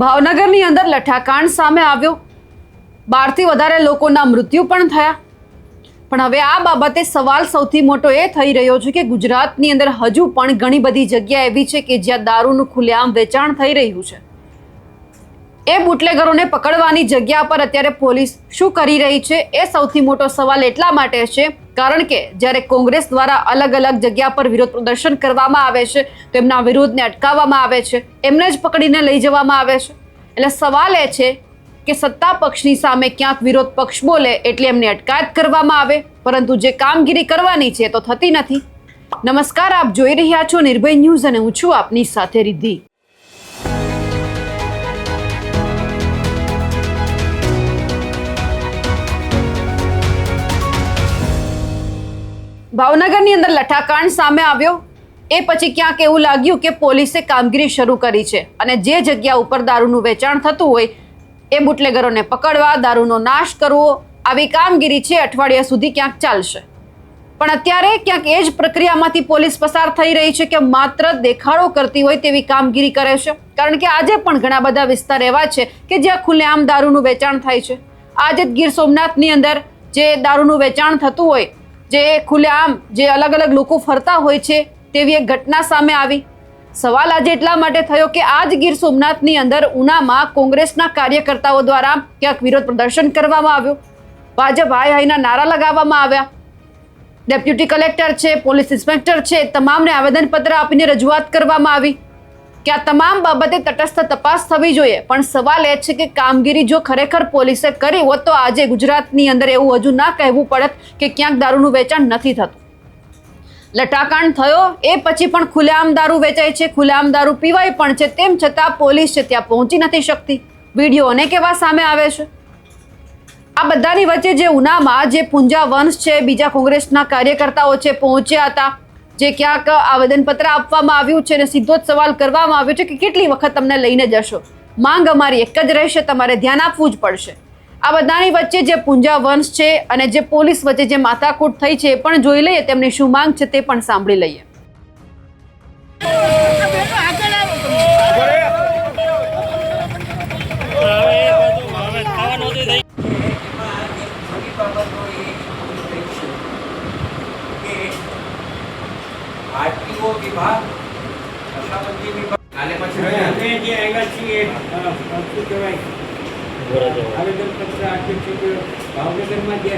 ભાવનગરની અંદર લઠ્ઠાકાંડ સામે આવ્યો। 12 થી વધારે લોકોના મૃત્યુ પણ થયા। પણ હવે આ બાબતે સવાલ સૌથી મોટો એ થઈ રહ્યો છે કે ગુજરાતની અંદર હજુ પણ ઘણી બધી જગ્યા એવી છે કે જ્યાં દારૂનું ખુલ્લેઆમ વેચાણ થઈ રહ્યું છે। એ બુટલેગરોને પકડવાની જગ્યા પર અત્યારે પોલીસ શું કરી રહી છે એ સૌથી મોટો સવાલ એટલા માટે છે કારણ કે જ્યારે કોંગ્રેસ દ્વારા અલગ અલગ જગ્યા પર વિરોધ પ્રદર્શન કરવામાં આવે છે તો એમના વિરોધને અટકાવવામાં આવે છે, એમને જ પકડીને લઈ જવામાં આવે છે। એટલે સવાલ એ છે કે સત્તા પક્ષની સામે ક્યાંક વિરોધ પક્ષ બોલે એટલે એમની અટકાયત કરવામાં આવે, પરંતુ જે કામગીરી કરવાની છે તો થતી નથી। નમસ્કાર, આપ જોઈ રહ્યા છો નિર્ભય ન્યૂઝ અને હું છું આપની સાથે રિદ્ધિ। ભાવનગરની અંદર લઠ્ઠાકાંડ સામે આવ્યો। એ પછી ક્યાંક એવું લાગ્યું કે પોલીસે કામગીરી શરૂ કરી છે અને જે જગ્યા ઉપર દારૂનું વેચાણ થતું હોય એ બુટલેગરોને પકડવા, દારૂનો નાશ કરવો, આવી કામગીરી છે અઠવાડિયા સુધી ક્યાંક ચાલશે। પણ અત્યારે ક્યાંક એ જ પ્રક્રિયામાંથી પોલીસ પસાર થઈ રહી છે કે માત્ર દેખાડો કરતી હોય તેવી કામગીરી કરે છે, કારણ કે આજે પણ ઘણા બધા વિસ્તાર એવા છે કે જ્યાં ખુલ્લેઆમ દારૂનું વેચાણ થાય છે। આજે જ ગીર સોમનાથની અંદર જે દારૂનું વેચાણ થતું હોય, જે ખુલ્લેઆમ જે અલગ અલગ લોકો ફરતા હોય છે તેવી એક ઘટના સામે આવી। સવાલ આજે એટલા માટે થયો કે આજ ગીર સોમનાથની અંદર ઉનામાં કોંગ્રેસના કાર્યકર્તાઓ દ્વારા ક્યાંક વિરોધ પ્રદર્શન કરવામાં આવ્યો। ભાજપ હાય હાયના નારા લગાવવામાં આવ્યા। ડેપ્યુટી કલેક્ટર છે, પોલીસ ઇન્સ્પેક્ટર છે, તમામને આવેદનપત્ર આપીને રજૂઆત કરવામાં આવી કે આ તમામ બાબતે તટસ્થ તપાસ થવી જોઈએ। પણ સવાલ એ છે કે કામગીરી જો ખરેખર પોલીસે કરી હોત તો આજે ગુજરાતની અંદર એવું હજુ ના કહેવું પડત કે ક્યાંક દારૂનું વેચાણ નથી થતું। લઠ્ઠાકાંડ થયો એ પછી પણ ખુલ્લેઆમ દારૂ વેચાય છે, ખુલ્લેઆમ દારૂ પીવાય પણ છે, તેમ છતાં પોલીસ છે ત્યાં પહોંચી નથી શકતી। વિડીયો અનેક એવા સામે આવે છે। આ બધાની વચ્ચે જે ઉનામાં જે પૂંજા વંશ છે, બીજા કોંગ્રેસના કાર્યકર્તાઓ છે પહોંચ્યા હતા, જે ક્યાંક આવેદનપત્ર આપવામાં આવ્યું છે અને સીધો જ સવાલ કરવામાં આવ્યો છે કે કેટલી વખત તમને લઈને જશો, માંગ અમારી એક જ રહેશે, તમારે ધ્યાન આપવું જ પડશે। આ બધાની વચ્ચે જે પૂંજા વંશ છે અને જે પોલીસ વચ્ચે જે માથાકૂટ થઈ છે એ પણ જોઈ લઈએ, તેમની શું માંગ છે તે પણ સાંભળી લઈએ। આરટીઓ વિભાગ, નશાબંધી વિભાગ અને પછી જે આવ્યા છીએ શું કહેવાય આવેદનપત્ર આપ્યું છે કે ભાવનગરમાં જે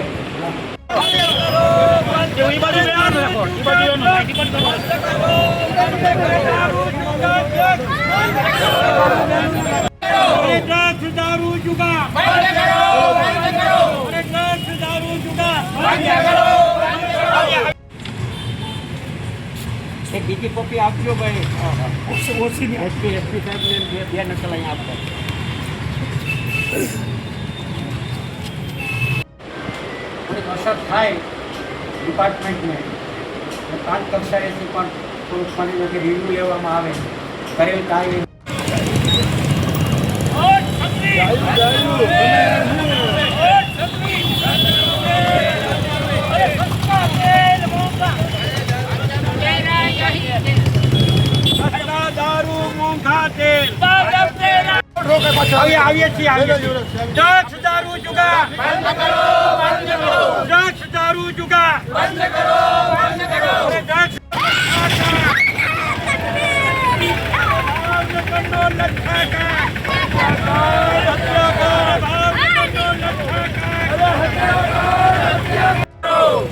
એક બીજી કોપી આપજો ભાઈ, ઓછી એસપી સાહેબને બે નકલ અહીંયા આપો। થોડીક અસર થાય ડિપાર્ટમેન્ટને, 5 કક્ષાએથી પણ થોડુંક માની કે રિવ્યૂ લેવામાં આવે, કરેલ કાર્ય આવીએ છીએ। ડ્રગ્સ દારૂ જુગાર બંધ કરો, બંધ કરો। ડ્રગ્સ દારૂ જુગાર બંધ કરો, બંધ કરો। ડ્રગ્સ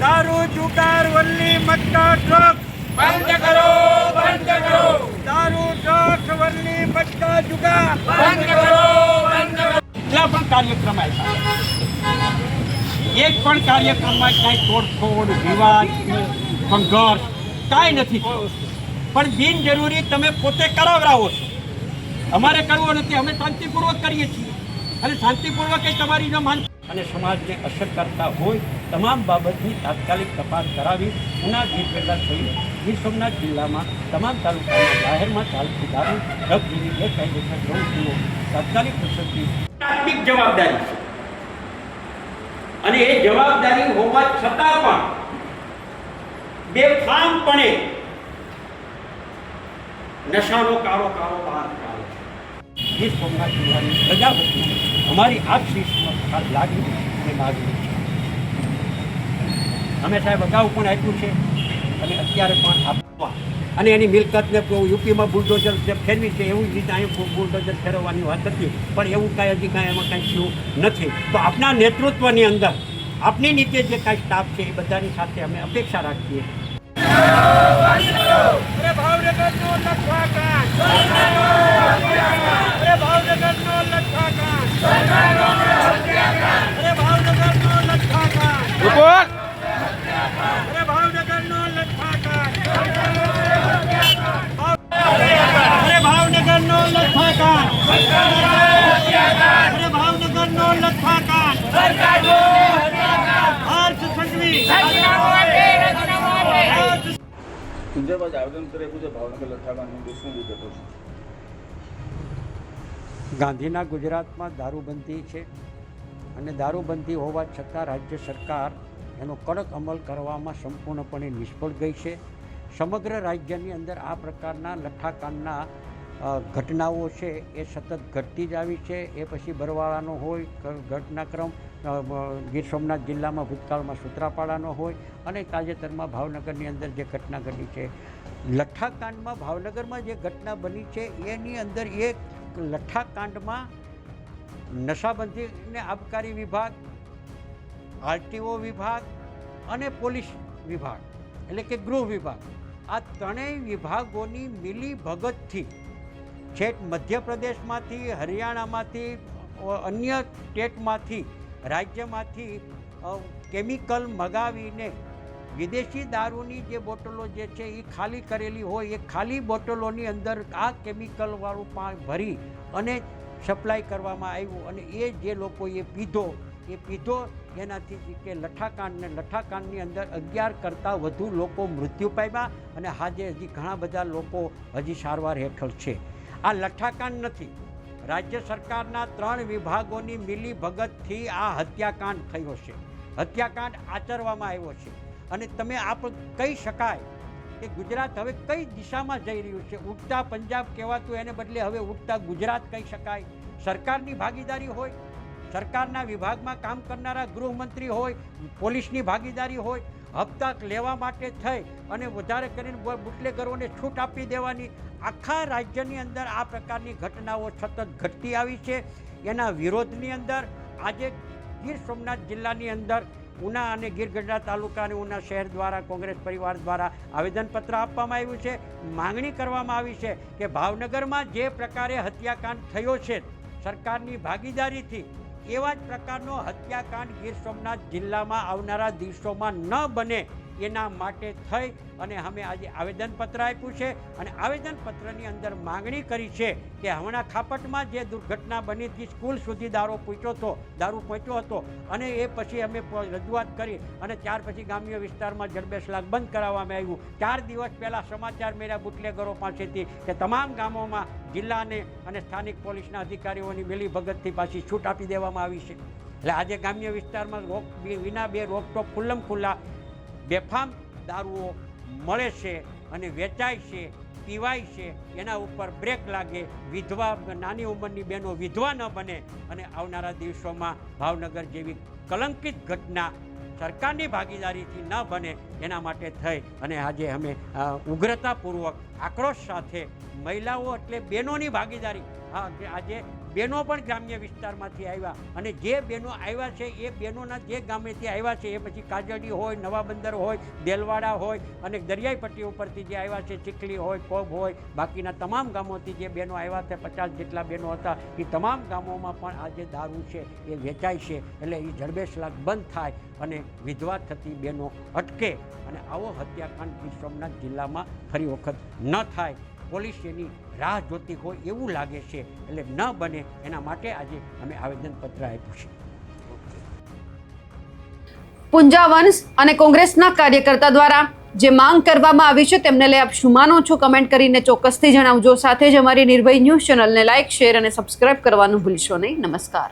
દારૂ જુગાર વલ્લી મટકા ડ્રગ્સ બંધ કરો, બંધ કરો। દારૂ ડ્રગ્સ વલ્લી મટકા જુગાર બંધ કરો, બંધ કરો। એટલા પણ કાર્યક્રમ આવ્યા, એક પણ કાર્યક્રમમાં કાંઈ તોડફોડ, વિવાદ, સંઘર્ષ કાંઈ નથી થયું। પણ બિનજરૂરી તમે પોતે કરાવરાવો છો, અમારે કરવો નથી, અમે શાંતિપૂર્વક કરીએ છીએ અને શાંતિપૂર્વક એ તમારી ન માન અને સમાજને અસર કરતા હોય તમામ બાબતની તાત્કાલિક તપાસ કરાવી ઉના ગીર પેદા થઈ ગીર સોમનાથ જિલ્લામાં તમામ તાલુકાના જાહેરમાં ચાલતી દારૂ, ડ્રગ્સ જેવી ગેરકાયદેસર પ્રવૃત્તિઓ તાત્કાલિક અસરથી પ્રાથમિક જવાબદારી છે અને એ જવાબદારી હોવા છતાં પણ બેફામપણે નશાનો કાળો કારોબાર ચાલે છે। ગીર સોમનાથ જિલ્લાની પ્રજા વતી અમારી આપ શીર્ષમાં લાગણી અને માગણી છે. અમે સાહેબ અગાઉ પણ આપ્યું છે અને અત્યારે પણ આપવા, અને એની મિલકતને યુપીમાં બુલડોઝર જે ફેરવી છે એવું જ રીતે અહીં બુલડોઝર ફેરવવાની વાત હતી, પણ એવું કાંઈ હજી કાંઈ એમાં કાંઈ થયું નથી. તો આપના નેતૃત્વની અંદર આપની નીચે જે કાંઈ સ્ટાફ છે એ બધાની સાથે અમે અપેક્ષા રાખીએ. અરે ભાવનગરનો લઠ્ઠાકાંડ! અરે ભાવનગરનો લઠ્ઠાકાંડ! અરે ભાવનગરનો લઠ્ઠાકાંડ! અરે ભાવનગરનો લઠ્ઠાકાંડ! અરે ભાવનગરનો લઠ્ઠાકાંડ! અરે ભાવનગરનો લઠ્ઠાકાંડ! હર્ષ સંઘવી સુંદરબાજ આવેદનપત્ર આપ્યું છે ભાવનગર લઠ્ઠાકાંડ મુદ્દે, શું વિગતો છે? ગાંધીના ગુજરાતમાં દારૂબંધી છે અને દારૂબંધી હોવા છતાં રાજ્ય સરકાર એનો કડક અમલ કરવામાં સંપૂર્ણપણે નિષ્ફળ ગઈ છે. સમગ્ર રાજ્યની અંદર આ પ્રકારના લઠ્ઠાકાંડના ઘટનાઓ છે એ સતત ઘટતી જ આવી છે. એ પછી બરવાળાનો હોય ઘટનાક્રમ, ગીર સોમનાથ જિલ્લામાં ભૂતકાળમાં સૂત્રાપાડાનો હોય, અને તાજેતરમાં ભાવનગરની અંદર જે ઘટના ઘટી છે. લઠ્ઠાકાંડમાં ભાવનગરમાં જે ઘટના બની છે એની અંદર એક લઠ્ઠાકાંડમાં નશાબંધીને આબકારી વિભાગ, આરટીઓ વિભાગ અને પોલીસ વિભાગ એટલે કે ગૃહ વિભાગ, આ ત્રણેય વિભાગોની મિલી ભગતથી છેક મધ્યપ્રદેશમાંથી, હરિયાણામાંથી, અન્ય સ્ટેટમાંથી, રાજ્યમાંથી કેમિકલ મગાવીને વિદેશી દારૂની જે બોટલો જે છે એ ખાલી કરેલી હોય એ ખાલી બોટલોની અંદર આ કેમિકલવાળું પાણી ભરી અને સપ્લાય કરવામાં આવ્યું, અને એ જે લોકોએ પીધો એનાથી કે લઠ્ઠાકાંડની અંદર 11 કરતાં વધુ લોકો મૃત્યુ પામ્યા, અને આજે હજી ઘણા બધા લોકો હજી સારવાર હેઠળ છે. આ લઠ્ઠાકાંડ નથી, રાજ્ય સરકારના 3 વિભાગોની મિલી ભગતથી આ હત્યાકાંડ થયો છે. હત્યાકાંડ આચરવામાં આવ્યો છે. અને તમે આપ કહી શકાય કે ગુજરાત હવે કઈ દિશામાં જઈ રહ્યું છે. ઉડતા પંજાબ કહેવાતું એને બદલે હવે ઉડતા ગુજરાત કહી શકાય. સરકારની ભાગીદારી હોય, સરકારના વિભાગમાં કામ કરનારા ગૃહમંત્રી હોય, પોલીસની ભાગીદારી હોય, હપ્તા લેવા માટે થઈ અને વધારે કરીને બુટલેગરોને છૂટ આપી દેવાની, આખા રાજ્યની અંદર આ પ્રકારની ઘટનાઓ સતત ઘટતી આવી છે. એના વિરોધની અંદર આજે ગીર સોમનાથ જિલ્લાની અંદર ઉના અને ગીરગઢડા તાલુકા અને ઉના શહેર દ્વારા કોંગ્રેસ પરિવાર દ્વારા આવેદનપત્ર આપવામાં આવ્યું છે. માંગણી કરવામાં આવી છે કે ભાવનગરમાં જે પ્રકારે હત્યાકાંડ થયો છે સરકારની ભાગીદારીથી, એવા જ પ્રકારનો હત્યાકાંડ ગીર સોમનાથ જિલ્લામાં આવનારા દિવસોમાં ન બને એના માટે થઈ અને અમે આજે આવેદનપત્ર આપ્યું છે. અને આવેદનપત્રની અંદર માંગણી કરી છે કે હમણાં ખાપટમાં જે દુર્ઘટના બની હતી, સ્કૂલ સુધી દારૂ પહોંચ્યો હતો, અને એ પછી અમે રજૂઆત કરી અને ત્યાર પછી ગ્રામ્ય વિસ્તારમાં જડબેસલાક બંધ કરાવવામાં આવ્યું. 4 દિવસ પહેલાં સમાચાર મળ્યા બુટલેગરો પાસેથી કે તમામ ગામોમાં જિલ્લાને અને સ્થાનિક પોલીસના અધિકારીઓની મિલી ભગતથી પાછી છૂટ આપી દેવામાં આવી છે. એટલે આજે ગ્રામ્ય વિસ્તારમાં વિના બે રોકટોક ખુલ્લમ ખુલ્લા બેફામ દારૂઓ મળે છે અને વેચાય છે, પીવાય છે. એના ઉપર બ્રેક લાગે, વિધવા નાની ઉંમરની બહેનો વિધવા ન બને અને આવનારા દિવસોમાં ભાવનગર જેવી કલંકિત ઘટના સરકારની ભાગીદારીથી ન બને એના માટે થઈ અને આજે અમે ઉગ્રતાપૂર્વક આક્રોશ સાથે મહિલાઓ એટલે બહેનોની ભાગીદારી, આજે બહેનો પણ ગ્રામ્ય વિસ્તારમાંથી આવ્યા અને જે બહેનો આવ્યા છે એ બહેનોના જે ગામેથી આવ્યા છે એ પછી કાજડી હોય, નવાબંદર હોય, દેલવાડા હોય અને દરિયાઈ પટ્ટી ઉપરથી જે આવ્યા છે, ચીખલી હોય, કોબ હોય, બાકીના તમામ ગામોથી જે બહેનો આવ્યા છે 50 જેટલા બહેનો હતા, એ તમામ ગામોમાં પણ આ જે દારૂ છે એ વેચાય છે. એટલે એ જડબેસલાક બંધ થાય અને વિધવા થતી બહેનો અટકે અને આવો હત્યાકાંડ ગીર સોમનાથ જિલ્લામાં ફરી વખત ન થાય. પોલીસ એની રાહ જોતી હોય એવું લાગે છે, એટલે ન બને એના માટે આજે અમે આવેદનપત્ર આપ્યું છે. પુંજા વંશ અને કોંગ્રેસના કાર્યકર્તા દ્વારા જે માંગ કરવામાં આવી છે તેમને લઈ આપ શું માનો છો કમેન્ટ કરીને ચોક્કસથી જણાવજો. સાથે જ અમારી નિર્ભય ન્યૂઝ ચેનલને લાઇક, શેર અને સબસ્ક્રાઇબ કરવાનું ભૂલશો નહીં. નમસ્કાર.